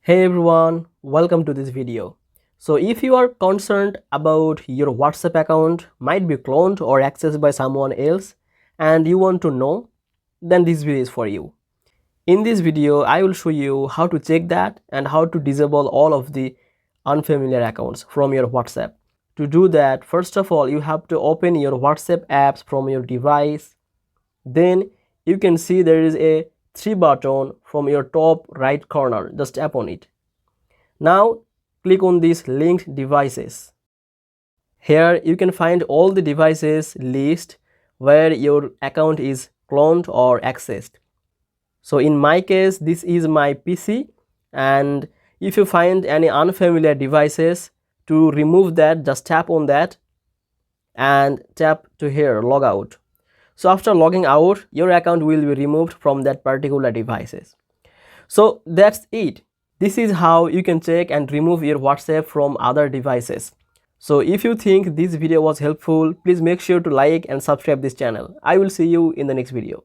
Hey everyone, welcome to this video. So if you are concerned about your WhatsApp account might be cloned or accessed by someone else and you want to know, then this video is for you. In this video, I will show you how to check that and how to disable all of the unfamiliar accounts from your WhatsApp. To do that, first of all, you have to open your WhatsApp apps from your device. Then you can see there is a 3 button from your top right corner. Just tap on it. Now click on these linked devices. Here you can find all the devices list where your account is cloned or accessed. So in my case, this is my PC, and if you find any unfamiliar devices, to remove that, just tap on that and tap to here log out. So after logging out, your account will be removed from that particular devices. So that's it. This is how you can check and remove your WhatsApp from other devices. So if you think this video was helpful, please make sure to like and subscribe this channel. I will see you in the next video.